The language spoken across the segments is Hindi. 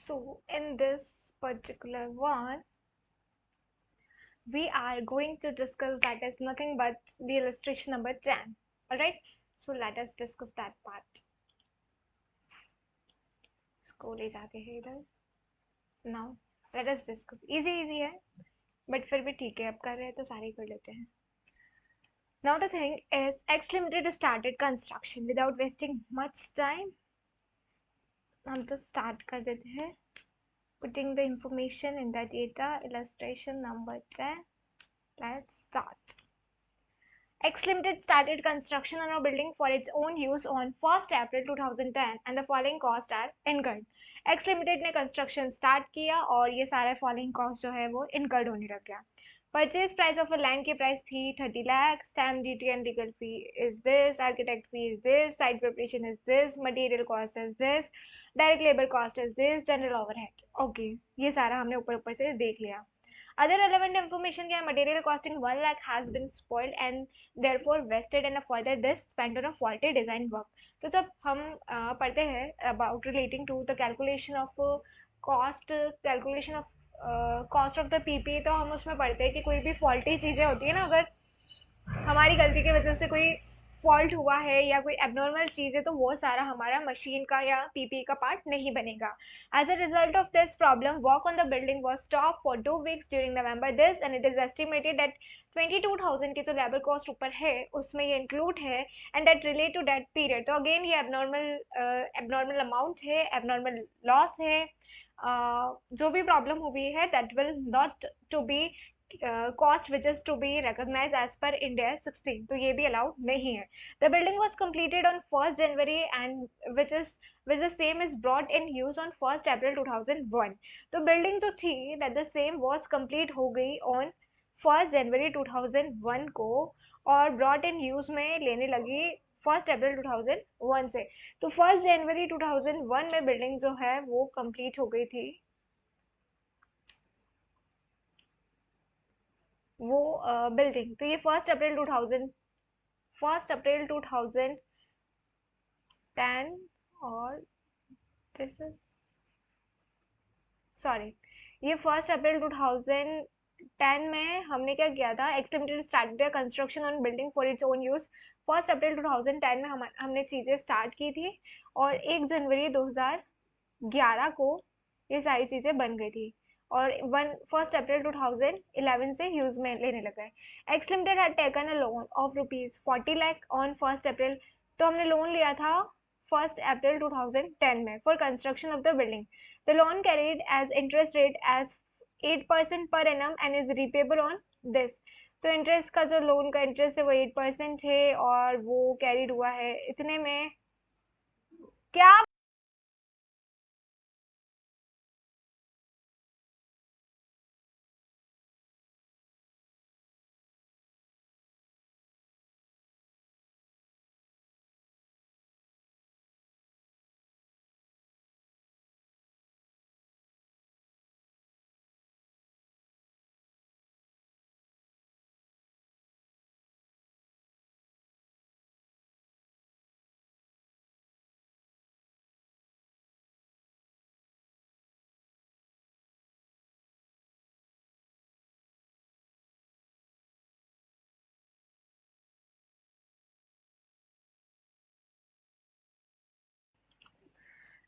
So in this particular one, we are going to discuss that is nothing but the illustration number 10. Alright, so let us discuss that part. इसको ले जाते हैं इधर. Now let us discuss. Easy है, but फिर भी ठीक है, अब कर रहे हैं तो सारे कर लेते हैं. Now the thing is, X Limited started construction without wasting much time. हम तो start कर देते हैं. Putting the information in the data, illustration number 10. Let's start. X Limited started construction on a building for its own use on 1st April 2010 and the following costs are incurred. X Limited ने construction start किया और ये सारा following cost जो है वो incurred होने लग गया. Purchase price of a land की price थी 30 lakhs, stamp duty and legal fee is this, architect fee is this, site preparation is this, material cost is this, direct labor cost is this, general overhead. Okay, ये सारा हमने ऊपर ऊपर से देख लिया. Other relevant information क्या है? Material costing 1 lakh has been spoiled and therefore wasted and further this spent on a faulty design work. तो जब हम पढ़ते हैं about relating to the calculation of calculation of cost of the PPA, तो हम उसमें पढ़ते हैं कि कोई भी faulty चीज़ें होती है ना, अगर हमारी गलती की वजह से कोई फॉल्ट हुआ है या कोई एबनॉर्मल चीज़ है तो वो सारा हमारा मशीन का या पीपी का पार्ट नहीं बनेगा. As a result of this problem work on the building was stop for 2 weeks during November this and it is estimated that 22,000 की जो लेबर कॉस्ट ऊपर है उसमें ये इंक्लूड है and that relate to that period. तो अगेन ये एबनॉर्मल अमाउंट है, एबनॉर्मल लॉस है. जो भी प्रॉब्लम हुई है that will not to be cost which is to be recognized as per India 16, तो ये भी allowed नहीं है. The building was completed on 1st January and which the same is brought in use on 1st April 2001. तो building जो थी that the same was complete हो गई on 1st January 2001 को और brought in use में लेने लगी 1st April 2001 से. तो 1st January 2001 में building जो है वो complete हो गई थी. वो बिल्डिंग तो ये 1st अप्रैल 2010 और दिस इज सॉरी ये 1st अप्रैल 2010 में हमने क्या किया था. X limited started construction on building for its own use. 1st April 2010 में हमने चीज़ें स्टार्ट की थी और 1 जनवरी 2011 को ये सारी चीज़ें बन गई थी और 1st अप्रैल 2011 से यूज में लेने लगा है. X limited had taken a loan of ₹40 lakh on 1st April. तो हमने लोन लिया था 1st अप्रैल 2010 में for construction of the building. The loan carried as interest rate as 8% per annum and is repayable on this. तो इंटरेस्ट का जो लोन का इंटरेस्ट है वो 8% है और वो कैरीड हुआ है इतने में. क्या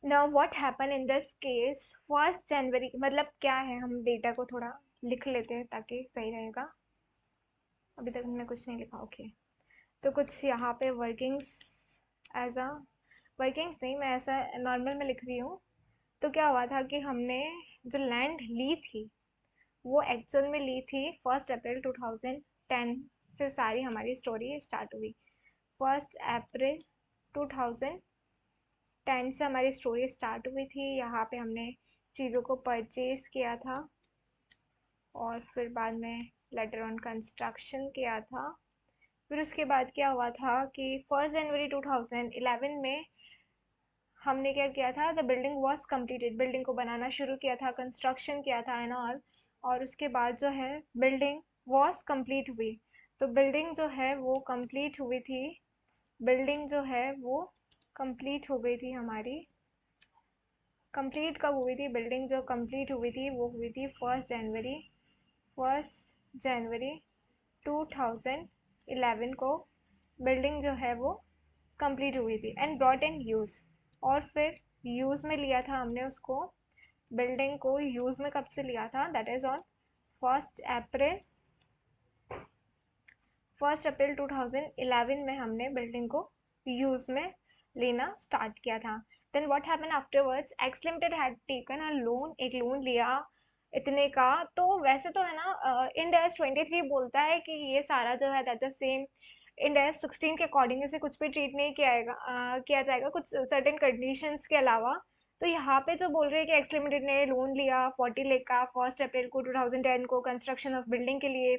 now what happen in this case 1st जनवरी मतलब क्या है, हम डेटा को थोड़ा लिख लेते हैं ताकि सही रहेगा. अभी तक हमने कुछ नहीं लिखा. ओके तो कुछ यहाँ पे वर्किंग्स एज अ वर्किंग्स नहीं, मैं ऐसा नॉर्मल में लिख रही हूँ. तो क्या हुआ था कि हमने जो लैंड ली थी वो एक्चुअल में ली थी 1st अप्रैल 2010 से सारी हमारी स्टोरी स्टार्ट हुई. 1st अप्रैल 2010 से हमारी स्टोरी स्टार्ट हुई थी. यहाँ पे हमने चीज़ों को परचेज किया था और फिर बाद में लेटर ऑन कंस्ट्रक्शन किया था. फिर उसके बाद क्या हुआ था कि 1st जनवरी 2011 में हमने क्या किया था, the building was completed. Building को बनाना शुरू किया था, कंस्ट्रक्शन किया था एंड ऑल. और उसके बाद जो है बिल्डिंग वॉज कम्प्लीट हुई. तो बिल्डिंग जो है वो कम्प्लीट हुई थी. बिल्डिंग जो है वो कंप्लीट हो गई थी हमारी. कंप्लीट कब हुई थी? बिल्डिंग जो कंप्लीट हुई थी वो हुई थी 1 जनवरी 2011 को बिल्डिंग जो है वो कंप्लीट हुई थी एंड ब्रॉट इन यूज़। और फिर यूज़ में लिया था हमने उसको, बिल्डिंग को यूज़ में कब से लिया था? दैट इज़ ऑन 1 अप्रैल 2011 में हमने बिल्डिंग को यूज़ में लेना स्टार्ट किया था। Then what happen afterwards? X limited had taken a loan, एक लोन लिया इतने का। तो वैसे तो है ना, इंड एस 23 बोलता है कि ये सारा जो है that the same end S 16 के अकॉर्डिंग इसे कुछ भी ट्रीट नहीं किया जाएगा कुछ सर्टेन कंडीशंस के अलावा। तो यहाँ पे जो बोल रहे हैं कि एक्स लिमिटेड ने लोन लिया 40 लाख का 1 अप्रैल को 2010 को कंस्ट्रक्शन ऑफ बिल्डिंग के लिए।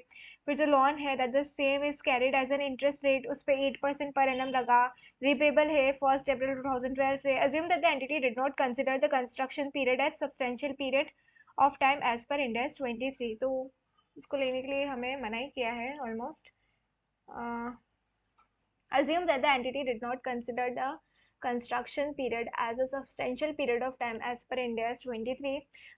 फिर जो लोन है that the same is carried as an interest rate, उस पर 8% पर एनम लगा, रिपेबल है 1 अप्रैल 2012 से। Assume that the entity did not consider the construction period as substantial period of time as per Ind AS 23। तो इसको लेने के लिए हमें मना ही किया है almost. Assume that the entity did not consider the construction period as a substantial period of time as per Ind AS 23.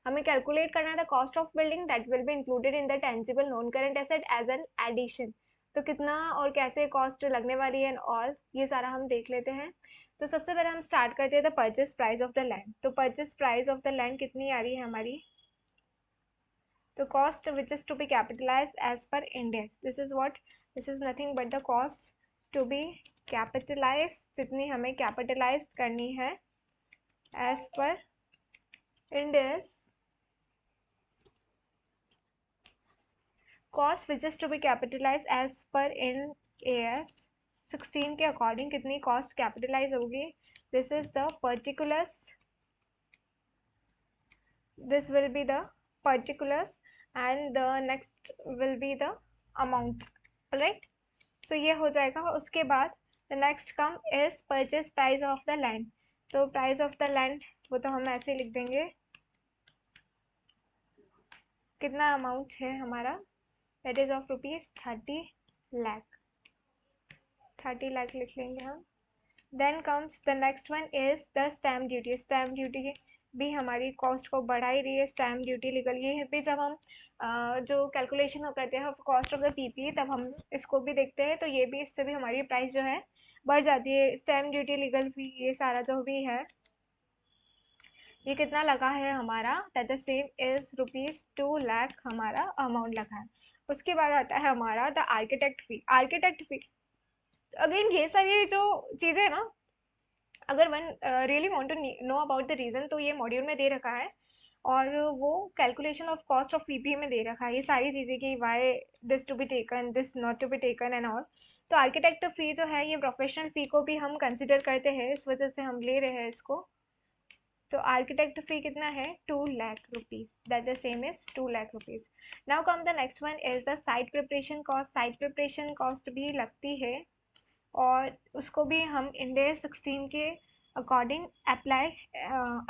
हमें calculate करना है the cost of building that will be included in the tangible non-current asset as an addition. तो कितना और कैसे कॉस्ट लगने वाली है और ये सारा हम देख लेते हैं। तो सबसे पहले हम स्टार्ट करते हैं the purchase price of the land. तो purchase price of the land कितनी आ रही है हमारी? तो cost which is to be capitalize as per Ind AS, this is what, this is nothing but the cost to be capitalize, जितनी हमें कैपिटलाइज करनी है as per Ind AS। Cost which is to be capitalize as per Ind AS 16 के अकॉर्डिंग कितनी कॉस्ट कैपिटलाइज होगी? This is the particulars, this will be the particulars and the next will be the amount, right? So ये हो जाएगा। उसके बाद the next come is purchase price of the land। तो price of the land वो तो हम ऐसे लिख देंगे, कितना अमाउंट है हमारा? that is of rupees 30 lakh, 30 lakh लिख लेंगे हम। Then comes the next one is the stamp duty. Stamp duty भी हमारी कॉस्ट को बढ़ा ही रही है। स्टैम्प ड्यूटी लीगल, ये भी जब हम जो कैलकुलेशन करते हैं कॉस्ट ऑफ द पीपी तब हम इसको भी देखते हैं, तो ये भी इससे भी हमारी प्राइस जो है बढ़ जाती है। स्टैम्प ड्यूटी लीगल फी ये सारा जो भी है ये कितना लगा है हमारा? दैट द सेम इज रुपीज 2 लाख हमारा अमाउंट लगा है। उसके बाद आता है हमारा the architect fee. Architect fee again ये सारी जो चीज़ें है ना, अगर one really want to know about the reason तो ये मॉड्यूल में दे रखा है और वो calculation of cost of PP में दे रखा है ये सारी चीज़ें कि why this to be taken, this not to be taken and all. तो आर्किटेक्ट फी जो है ये प्रोफेशनल फी को भी हम कंसिडर करते हैं, इस वजह से हम ले रहे हैं इसको। तो आर्किटेक्ट फी कितना है? 2 lakh rupees, that the same is 2 lakh rupees. Now come the next one is the site preparation cost. Site preparation cost भी लगती है और उसको भी हम Ind AS 16 के अकॉर्डिंग अप्लाई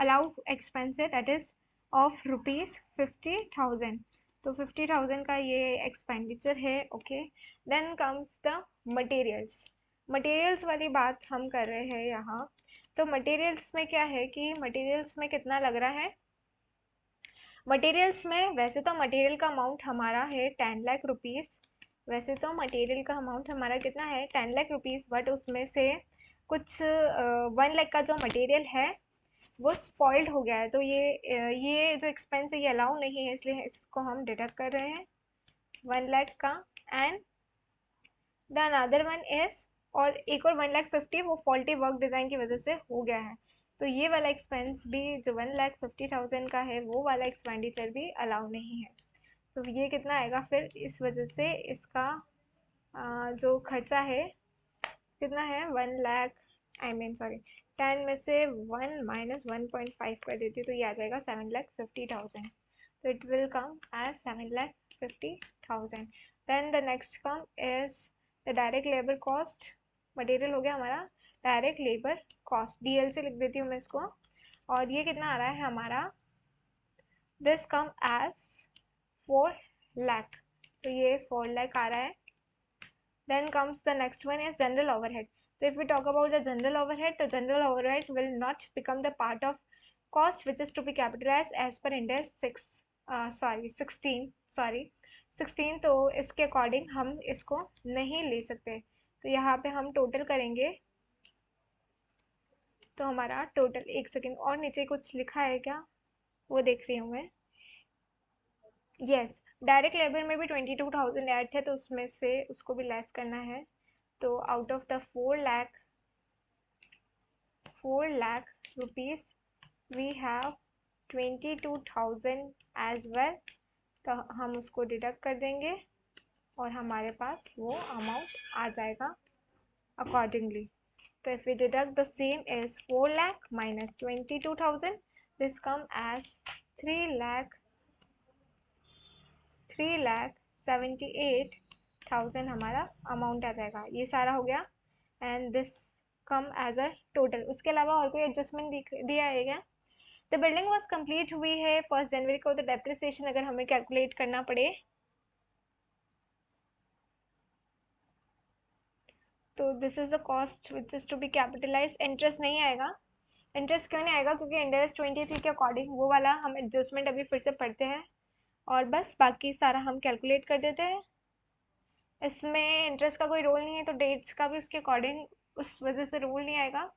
अलाउ एक्सपेंस है दैट इज ऑफ रुपीज 50,000। तो 50,000 का ये एक्सपेंडिचर है। Okay, then comes the materials. Materials वाली बात हम कर रहे हैं यहाँ। तो मटेरियल्स में क्या है कि मटेरियल्स में कितना लग रहा है? मटेरियल्स में वैसे तो मटेरियल का अमाउंट हमारा है 10 लाख रुपीज़। वैसे तो मटेरियल का अमाउंट हमारा कितना है? 10 लाख रुपीज़, बट उसमें से कुछ 1 लाख का जो मटेरियल है वो स्पॉइल्ड हो गया है। तो ये जो एक्सपेंस है ये अलाउ नहीं है, इसलिए इसको हम डिडक्ट कर रहे हैं 1 लाख का। And the another one is, और एक और 1,50,000 वो फॉल्टी वर्क डिज़ाइन की वजह से हो गया है। तो ये वाला एक्सपेंस भी जो 1,50,000 का है वो वाला एक्सपेंडिचर भी अलाउ नहीं है। तो ये कितना आएगा फिर? इस वजह से इसका जो खर्चा है कितना है? 1 लाख, आई मीन सॉरी 10 में से 1 माइनस 1.5 कर देती तो ये आ जाएगा 7,50,000। तो it will come as 7,50,000। Then the next come is the direct labour cost. Material हो गया हमारा, डायरेक्ट लेबर कॉस्ट DL से लिख देती हूँ मैं इसको। और ये कितना आ रहा है हमारा? This come as 4 lakh. तो ये 4 लाख आ रहा है। Then comes the next one is general overhead. So if we talk about the general overhead, the general overhead will not become the part of cost which is to be capitalized as per Ind AS 16, तो इसके अकॉर्डिंग हम इसको नहीं ले सकते। तो यहाँ पे हम टोटल करेंगे, तो हमारा टोटल, एक सेकेंड, और नीचे कुछ लिखा है क्या वो देख रही हूँ मैं। यस, डायरेक्ट लेबर में भी 22,000 ऐड थे, तो उसमें से उसको भी लेस करना है। तो out of the 4 lakh rupees we have 22,000 as well, तो हम उसको डिडक्ट कर देंगे और हमारे पास वो अमाउंट आ जाएगा अकॉर्डिंगली। तो if we deduct the same is 4 lakh minus 22,000, this come as 3,78,000 हमारा अमाउंट आ जाएगा। ये सारा हो गया and this come as a total. उसके अलावा और कोई एडजस्टमेंट दिया है क्या? द बिल्डिंग वॉज कंप्लीट हुई है 1 जनवरी को। तो डेप्रिसिएशन अगर हमें कैलकुलेट करना पड़े तो this is the cost which is to be capitalize. Interest नहीं आएगा। इंटरेस्ट क्यों नहीं आएगा? क्योंकि इंड AS 23 के अकॉर्डिंग वो वाला हम एडजस्टमेंट अभी फिर से पढ़ते हैं और बस बाकी सारा हम कैलकुलेट कर देते हैं। इसमें इंटरेस्ट का कोई रोल नहीं है, तो डेट्स का भी उसके अकॉर्डिंग उस वजह से रोल नहीं आएगा।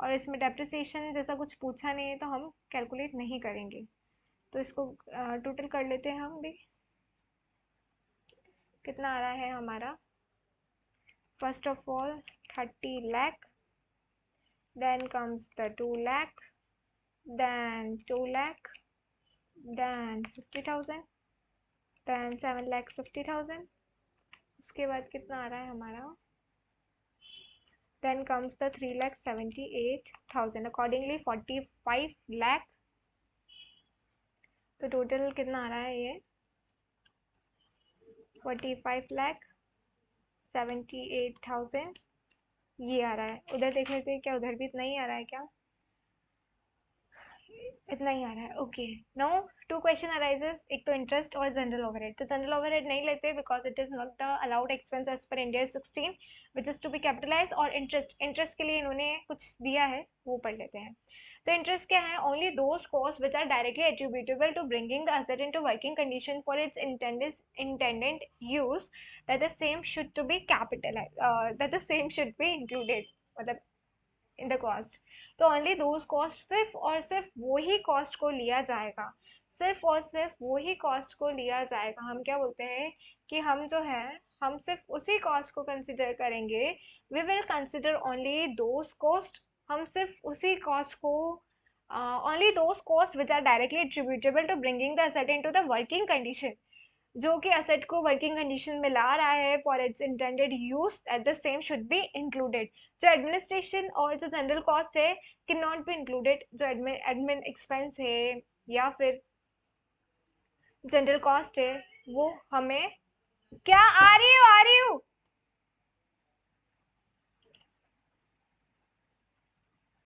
और इसमें डेप्रिसिएशन जैसा कुछ पूछा नहीं है, तो हम कैलकुलेट नहीं करेंगे। तो इसको टोटल कर लेते हैं हम भी। कितना आ रहा है हमारा? First of all 30 lakh, then comes the 2 lakh, then 2 lakh, then 50,000, then 7,50,000। उसके बाद कितना आ रहा है हमारा? Then comes the 3,78,000, accordingly 45 lakh। तो टोटल कितना आ रहा है ये? 45,78,000 ये आ रहा है। उधर देख लेते हैं क्या उधर भी इतना ही आ रहा है क्या? इतना ही आ रहा है। ओके, नो, 2 क्वेश्चन अराइजेस, एक तो इंटरेस्ट और जनरल ओवरहेड। तो जनरल ओवरहेड नहीं लेते because it is not the allowed expense as per Ind AS 16 which is to be capitalize. और इंटरेस्ट के लिए इन्होंने कुछ दिया है, वो पढ़ लेते हैं। तो इंटरेस्ट क्या है? Only those cost which are directly attributable to bringing the asset into working condition for its intended use, that the same should to be capitalize, that the same should be included, मतलब इन द कॉस्ट। तो ओनली दोज कॉस्ट, सिर्फ और सिर्फ वो ही कॉस्ट को लिया जाएगा, सिर्फ और सिर्फ वो ही कॉस्ट को लिया जाएगा। हम क्या बोलते हैं कि हम जो है, हम सिर्फ उसी कॉस्ट को कंसिडर करेंगे। We will consider only those cost, हम सिर्फ उसी कॉस्ट को, only those cost which are directly attributable to bringing the asset into the working condition, जो कि असेट को वर्किंग कंडीशन में ला रहा है for its intended use, at the same should be included. जो एडमिनिस्ट्रेशन और जो जनरल कॉस्ट है कैन नॉट बी इंक्लूडेड। जो एडमिन एक्सपेंस है या फिर जनरल कॉस्ट है वो हमें, क्या आ रही हो